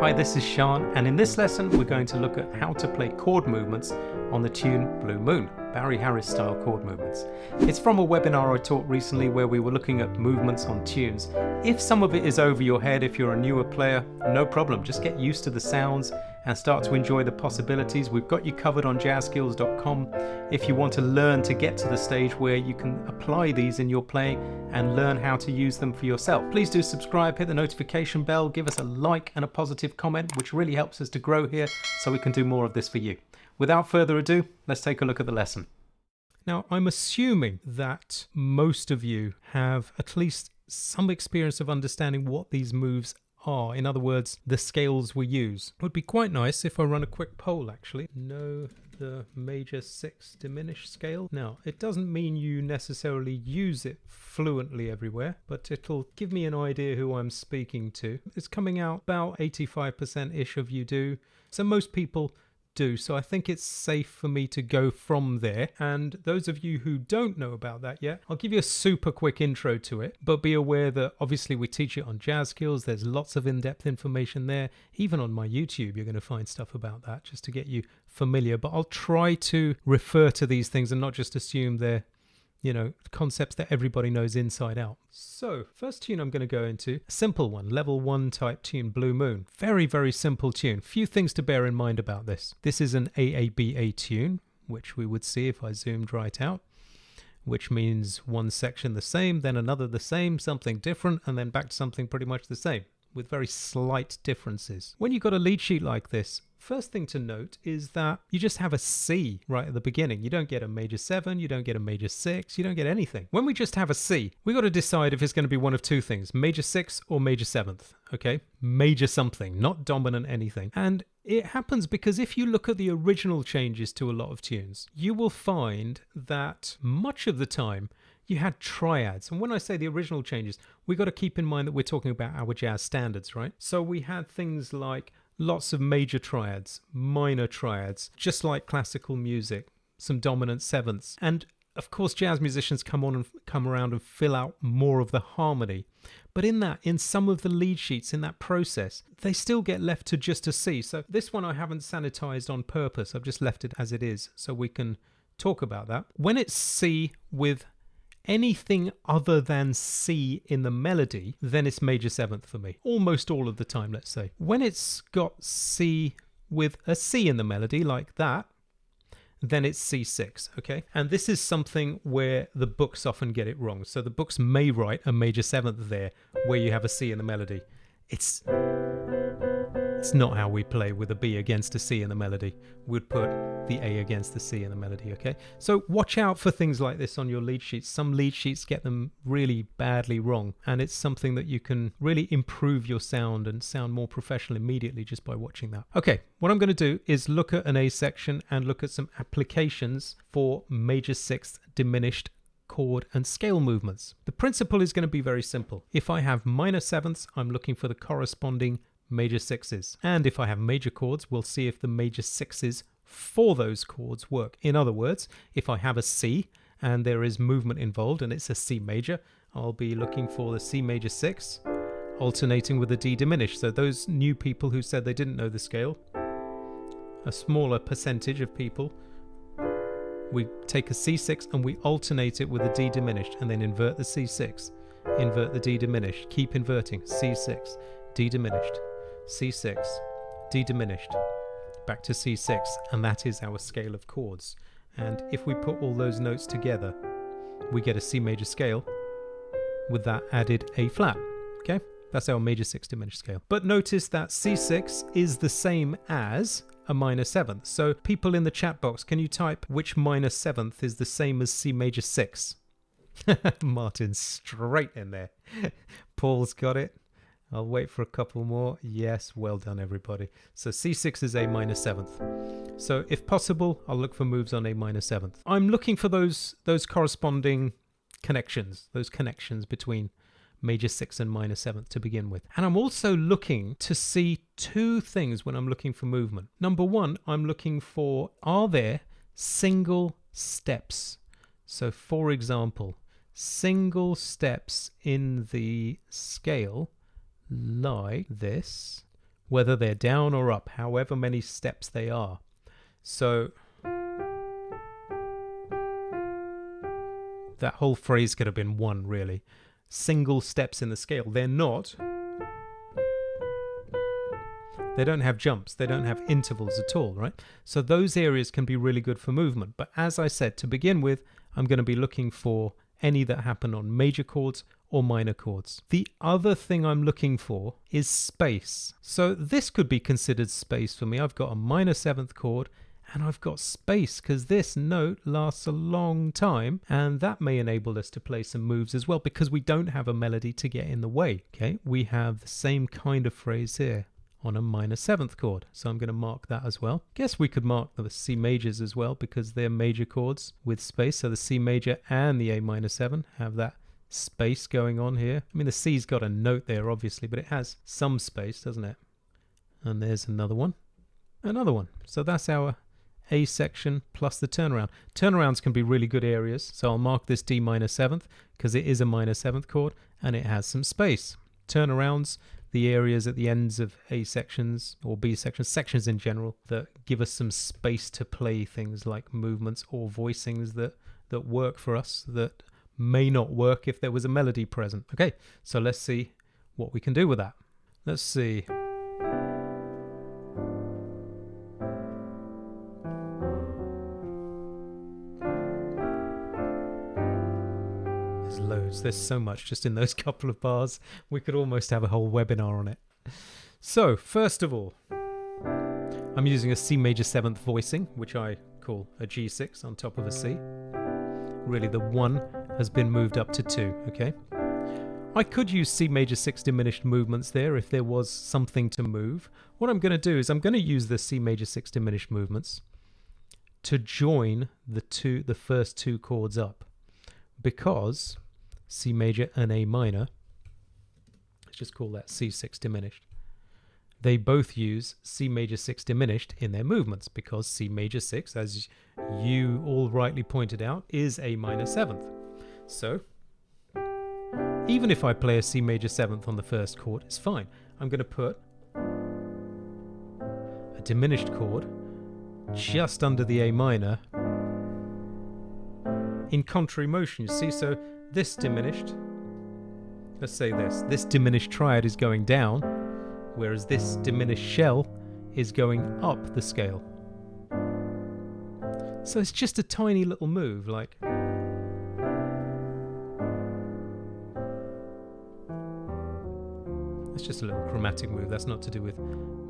Hi, this is Sean, and in this lesson we're going to look at how to play chord movements on the tune Blue Moon, Barry Harris style chord movements. It's from a webinar I taught recently where we were looking at movements on tunes. If some of it is over your head, if you're a newer player, no problem, just get used to the sounds and start to enjoy the possibilities. We've got you covered on jazzskills.com if you want to learn to get to the stage where you can apply these in your playing and learn how to use them for yourself. Please do subscribe, hit the notification bell, give us a like and a positive comment, which really helps us to grow here so we can do more of this for you. Without further ado, let's take a look at the lesson. Now, I'm assuming that most of you have at least some experience of understanding what these moves are. In other words, the scales we use. It would be quite nice if I run a quick poll, actually. Know the major 6 diminished scale? Now, it doesn't mean you necessarily use it fluently everywhere, but it'll give me an idea who I'm speaking to. It's coming out about 85%-ish of you do. So most people do, so I think it's safe for me to go from there. And those of you who don't know about that yet, I'll give you a super quick intro to it, but be aware that obviously we teach it on Jazz Skills. There's lots of in-depth information there. Even on my YouTube you're going to find stuff about that just to get you familiar, but I'll try to refer to these things and not just assume they're concepts that everybody knows inside out. So first tune I'm going to go into, a simple one, level 1 type tune, Blue Moon. Very, very simple tune. Few things to bear in mind about this. This is an AABA tune, which we would see if I zoomed right out, which means one section the same, then another the same, something different, and then back to something pretty much the same, with very slight differences. When you've got a lead sheet like this, first thing to note is that you just have a C right at the beginning. You don't get a major 7, you don't get a major 6, you don't get anything. When we just have a C, we got to decide if it's going to be one of two things, major 6 or major 7th, okay? Major something, not dominant anything. And it happens because if you look at the original changes to a lot of tunes, you will find that much of the time you had triads. And when I say the original changes, we got to keep in mind that we're talking about our jazz standards, right? So we had things like lots of major triads, minor triads, just like classical music, some dominant sevenths. And of course, jazz musicians come around and fill out more of the harmony. But in some of the lead sheets, in that process, they still get left to just a C. So this one I haven't sanitized on purpose. I've just left it as it is so we can talk about that. When it's C with anything other than C in the melody, then it's major 7th for me. Almost all of the time, let's say. When it's got C with a C in the melody, like that, then it's C6, okay? And this is something where the books often get it wrong. So the books may write a major 7th there, where you have a C in the melody. It's not how we play with a B against a C in the melody. We'd put the A against the C in the melody, okay? So watch out for things like this on your lead sheets. Some lead sheets get them really badly wrong, and it's something that you can really improve your sound and sound more professional immediately just by watching that. Okay, what I'm going to do is look at an A section and look at some applications for major 6th diminished chord and scale movements. The principle is going to be very simple. If I have minor 7ths, I'm looking for the corresponding major 6s. And if I have major chords, we'll see if the major 6s for those chords work. In other words, if I have a C and there is movement involved and it's a C major, I'll be looking for the C major 6 alternating with a D diminished. So those new people who said they didn't know the scale, a smaller percentage of people, we take a C6 and we alternate it with a D diminished and then invert the C6, invert the D diminished, keep inverting, C6, D diminished, C6, D diminished, back to C6, and that is our scale of chords. And if we put all those notes together, we get a C major scale with that added A flat, okay? That's our major 6 diminished scale. But notice that C6 is the same as a minor 7th. So people in the chat box, can you type which minor 7th is the same as C major 6? Martin straight in there. Paul's got it. I'll wait for a couple more. Yes, well done everybody. So C6 is A minor 7th. So if possible, I'll look for moves on A minor 7th. I'm looking for those corresponding connections, those connections between major 6 and minor 7th to begin with. And I'm also looking to see two things when I'm looking for movement. Number one, I'm looking for, are there single steps? So for example, single steps in the scale like this, whether they're down or up, however many steps they are. So that whole phrase could have been one, really. Single steps in the scale. They're not. They don't have jumps. They don't have intervals at all, right? So those areas can be really good for movement. But as I said, to begin with, I'm going to be looking for any that happen on major chords or minor chords. The other thing I'm looking for is space. So this could be considered space for me. I've got a minor 7th chord and I've got space because this note lasts a long time, and that may enable us to play some moves as well because we don't have a melody to get in the way. Okay, we have the same kind of phrase here on a minor 7th chord, so I'm going to mark that as well. Guess we could mark the C majors as well because they're major chords with space. So the C major and the A minor 7 have that space going on here. I mean, the C's got a note there obviously, but it has some space, doesn't it? And there's another one, another one. So that's our A section plus the turnaround. Turnarounds can be really good areas, so I'll mark this D minor 7th because it is a minor 7th chord and it has some space. Turnarounds, the areas at the ends of A sections or B sections, sections in general, that give us some space to play things like movements or voicings that work for us, that may not work if there was a melody present. Okay, so let's see what we can do with that. Let's see. Loads. There's so much just in those couple of bars. We could almost have a whole webinar on it. So first of all, I'm using a C major 7th voicing, which I call a G6 on top of a C. Really the 1 has been moved up to 2. Okay, I could use C major 6 diminished movements there if there was something to move. What I'm going to do is I'm going to use the C major 6 diminished movements to join the first 2 chords up, because C major and A minor, let's just call that C6 diminished, they both use C major 6 diminished in their movements because C major 6, as you all rightly pointed out, is A minor 7th. So even if I play a C major 7th on the first chord, it's fine. I'm going to put a diminished chord just under the A minor in contrary motion, you see. So this diminished, let's say this diminished triad is going down, whereas this diminished shell is going up the scale. So it's just a tiny little move, like it's just a little chromatic move. That's not to do with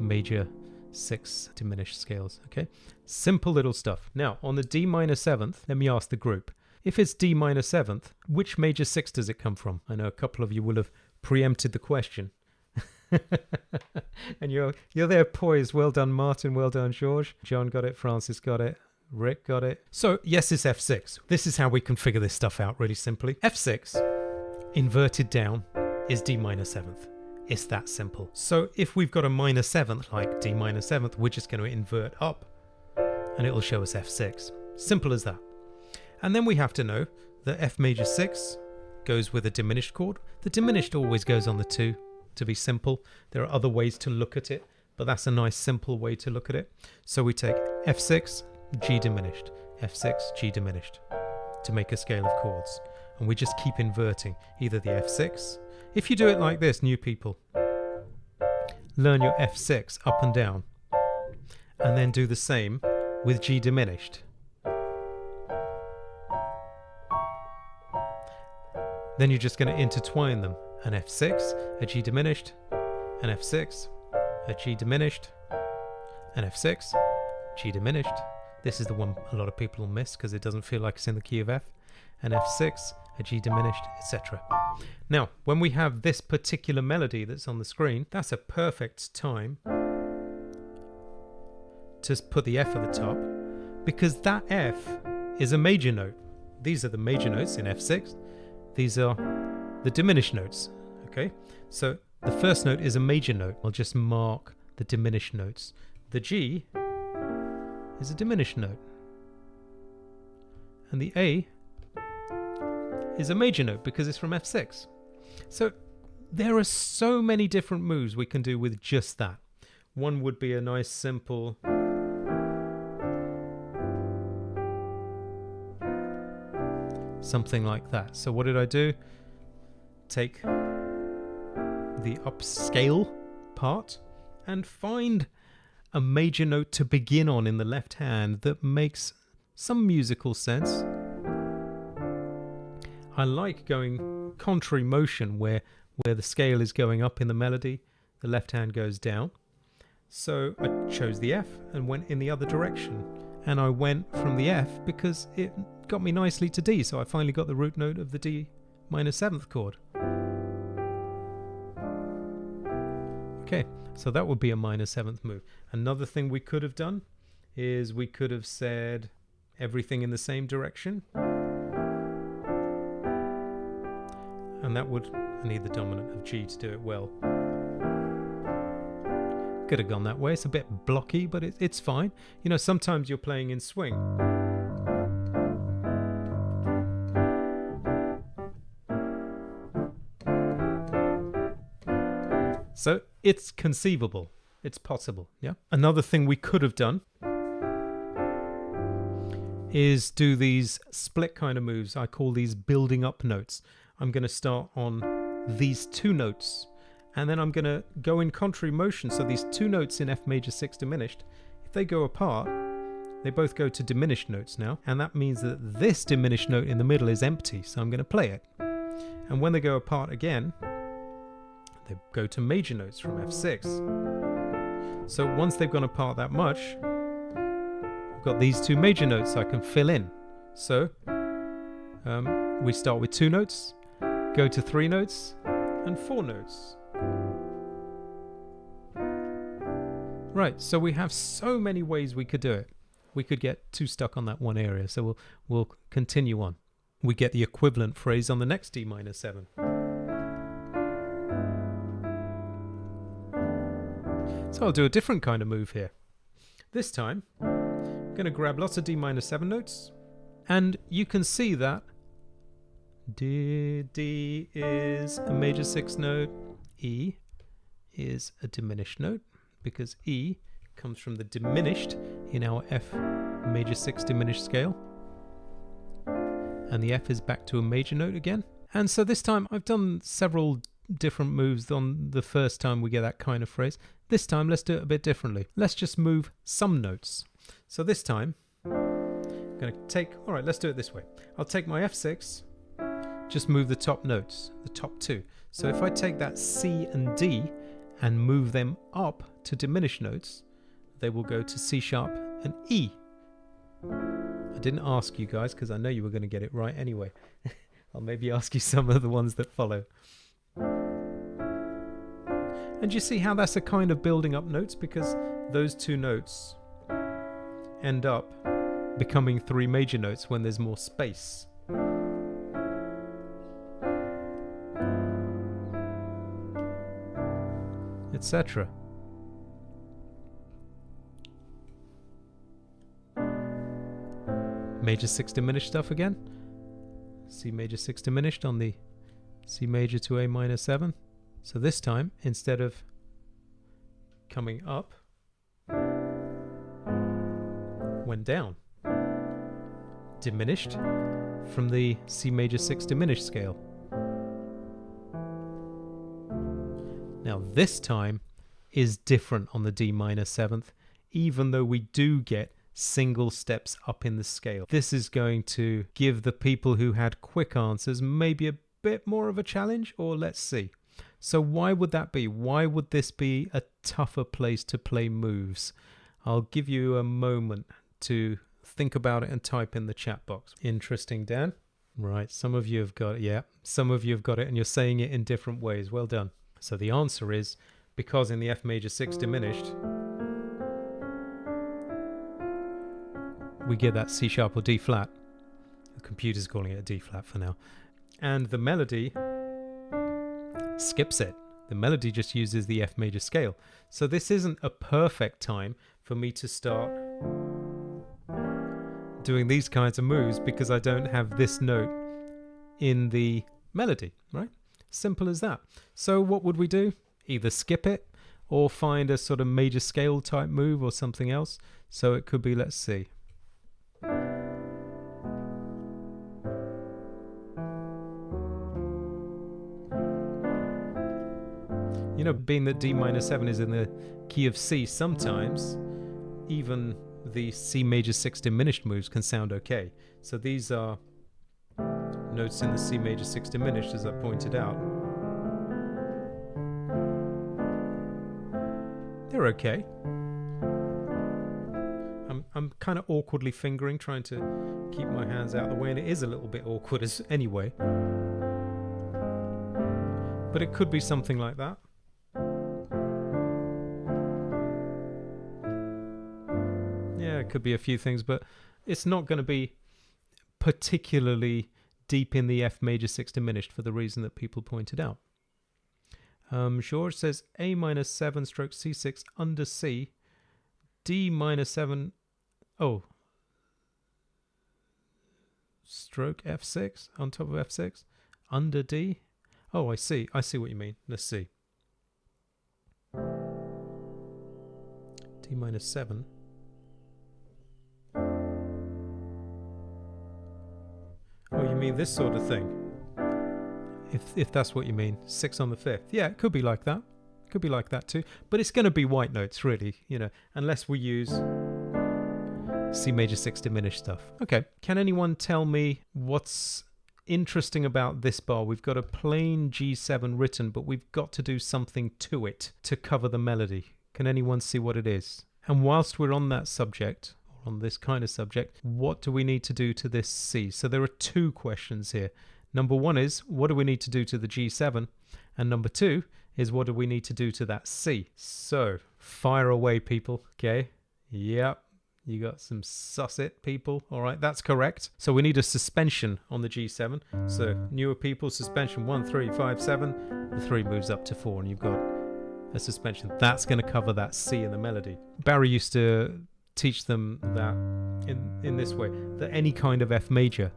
major 6 diminished scales. Okay, simple little stuff. Now on the D minor 7th, let me ask the group, if it's D minor 7th, which major 6 does it come from? I know a couple of you will have preempted the question. And you're there poised. Well done, Martin. Well done, George. John got it. Francis got it. Rick got it. So yes, it's F6. This is how we can figure this stuff out really simply. F6 inverted down is D minor 7th. It's that simple. So if we've got a minor 7th like D minor 7th, we're just going to invert up and it'll show us F6. Simple as that. And then we have to know that F major 6 goes with a diminished chord. The diminished always goes on the 2, to be simple. There are other ways to look at it, but that's a nice simple way to look at it. So we take F6, G diminished, F6, G diminished to make a scale of chords. And we just keep inverting either the F6. If you do it like this, new people, learn your F6 up and down, and then do the same with G diminished. Then you're just going to intertwine them. An F6, a G diminished, an F6, a G diminished, an F6, G diminished. This is the one a lot of people will miss because it doesn't feel like it's in the key of F. An F6, a G diminished, etc. Now, when we have this particular melody that's on the screen, that's a perfect time to put the F at the top, because that F is a major note. These are the major notes in F6. These are the diminished notes. Okay, so the first note is a major note. I'll just mark the diminished notes. The G is a diminished note, and the A is a major note because it's from F6. So there are so many different moves we can do with just that. One would be a nice simple something like that. So what did I do? Take the upscale part and find a major note to begin on in the left hand that makes some musical sense. I like going contrary motion where the scale is going up in the melody, the left hand goes down. So I chose the F and went in the other direction, and I went from the F because it got me nicely to D, so I finally got the root note of the D minor 7th chord. Okay, so that would be a minor 7th move. Another thing we could have done is we could have said everything in the same direction, and that would, I need the dominant of G to do it well. Could have gone that way. It's a bit blocky, but it's fine. You know, sometimes you're playing in swing. So it's conceivable. It's possible, yeah? Another thing we could have done is do these split kind of moves. I call these building up notes. I'm going to start on these two notes, and then I'm going to go in contrary motion. So these two notes in F major 6 diminished, if they go apart, they both go to diminished notes now, and that means that this diminished note in the middle is empty, so I'm going to play it. And when they go apart again, they go to major notes from F6. So once they've gone apart that much, I've got these two major notes I can fill in. So we start with 2 notes, go to 3 notes, and 4 notes. Right, so we have so many ways we could do it. We could get too stuck on that one area, so we'll continue on. We get the equivalent phrase on the next D minor 7. So I'll do a different kind of move here. This time, I'm going to grab lots of D minor 7 notes, and you can see that D is a major 6 note, E is a diminished note, because E comes from the diminished in our F major 6 diminished scale, and the F is back to a major note again. And so this time I've done several different moves on the first time we get that kind of phrase. This time let's do it a bit differently. Let's just move some notes. So this time I'm going to take, alright, let's do it this way. I'll take my F6, just move the top notes, the top 2. So if I take that C and D and move them up to diminished notes, they will go to C sharp and E. I didn't ask you guys because I know you were going to get it right anyway. I'll maybe ask you some of the ones that follow. And you see how that's a kind of building up notes, because those 2 notes end up becoming 3 major notes when there's more space. Etc. Major 6 diminished stuff again. C major 6 diminished on the C major to A minor 7. So this time, instead of coming up, went down. Diminished from the C major 6 diminished scale. Now this time is different on the D minor 7th, even though we do get single steps up in the scale. This is going to give the people who had quick answers maybe a bit more of a challenge, or let's see. So why would that be? Why would this be a tougher place to play moves? I'll give you a moment to think about it and type in the chat box. Interesting, Dan. Right, some of you have got it. Yeah, some of you have got it, and you're saying it in different ways. Well done. So the answer is because in the F major 6 diminished, we get that C sharp or D flat. The computer's calling it a D flat for now. And the melody skips it. The melody just uses the F major scale. So this isn't a perfect time for me to start doing these kinds of moves, because I don't have this note in the melody, right? Simple as that. So what would we do? Either skip it, or find a sort of major scale type move or something else. So it could be, let's see. You know, being that D-7 is in the key of C, sometimes even the C major 6 diminished moves can sound okay. So these are notes in the C major 6 diminished, as I pointed out. They're okay. I'm kind of awkwardly fingering, trying to keep my hands out of the way, and it is a little bit awkward anyway. But it could be something like that. Yeah, it could be a few things, but it's not going to be particularly deep in the F major 6 diminished for the reason that people pointed out. George says A-7 stroke C6 under C, D-7, stroke F6 on top of F6 under D. Oh, I see what you mean. Let's see. D-7. Oh, you mean this sort of thing? If that's what you mean. 6 on the 5th. Yeah, it could be like that. Could be like that too. But it's going to be white notes, really, you know, unless we use C major 6 diminished stuff. Okay, can anyone tell me what's interesting about this bar? We've got a plain G7 written, but we've got to do something to it to cover the melody. Can anyone see what it is? And whilst we're on that subject, or on this kind of subject, what do we need to do to this C? So there are two questions here. Number one is, what do we need to do to the G7? And number two is, what do we need to do to that C? So fire away, people. Okay. Yep. You got some susset, people. All right, that's correct. So we need a suspension on the G7. So newer people, suspension 1, 3, 5, 7. The 3 moves up to 4, and you've got a suspension. That's going to cover that C in the melody. Barry used to teach them that in this way, that any kind of F major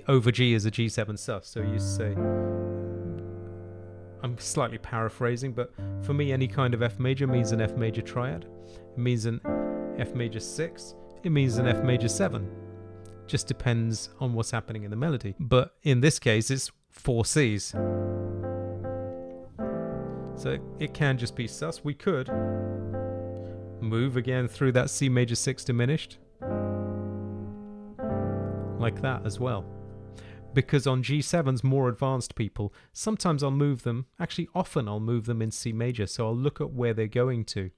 over G is a G7 sus. So you say, I'm slightly paraphrasing, but for me, any kind of F major means an F major triad. It means an F major 6, it means an F major 7. Just depends on what's happening in the melody. But in this case, it's 4 Cs. So it can just be sus. We could move again through that C major 6 diminished. Like that as well. Because on G7s, more advanced people, sometimes I'll move them, actually often I'll move them in C major. So I'll look at where they're going to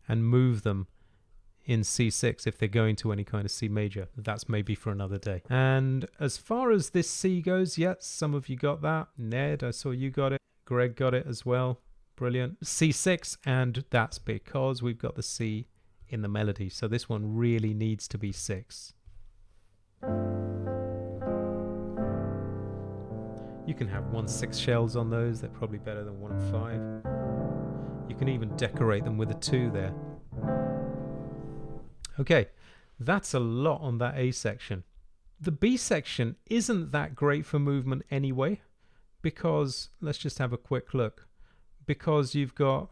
and move them in C6 if they're going to any kind of C major. That's maybe for another day. And as far as this C goes, yes, some of you got that. Ned, I saw you got it. Greg got it as well. Brilliant. C6, and that's because we've got the C in the melody. So this one really needs to be 6. You can have 1 6 shells on those. They're probably better than 1 5. You can even decorate them with a 2 there. Okay, that's a lot on that A section. The B section isn't that great for movement anyway, because, let's just have a quick look, because you've got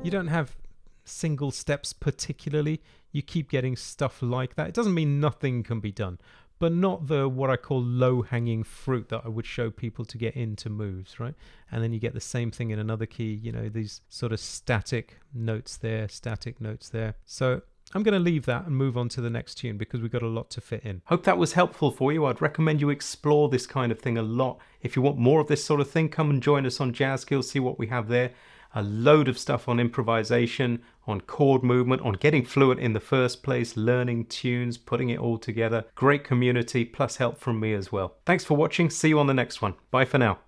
you don't have single steps particularly. You keep getting stuff like that. It doesn't mean nothing can be done, but not the what I call low-hanging fruit that I would show people to get into moves, right? And then you get the same thing in another key, you know, these sort of static notes there, static notes there. So I'm going to leave that and move on to the next tune because we've got a lot to fit in. Hope that was helpful for you. I'd recommend you explore this kind of thing a lot. If you want more of this sort of thing, come and join us on Jazz Skills, see what we have there. A load of stuff on improvisation, on chord movement, on getting fluent in the first place, learning tunes, putting it all together. Great community, plus help from me as well. Thanks for watching. See you on the next one. Bye for now.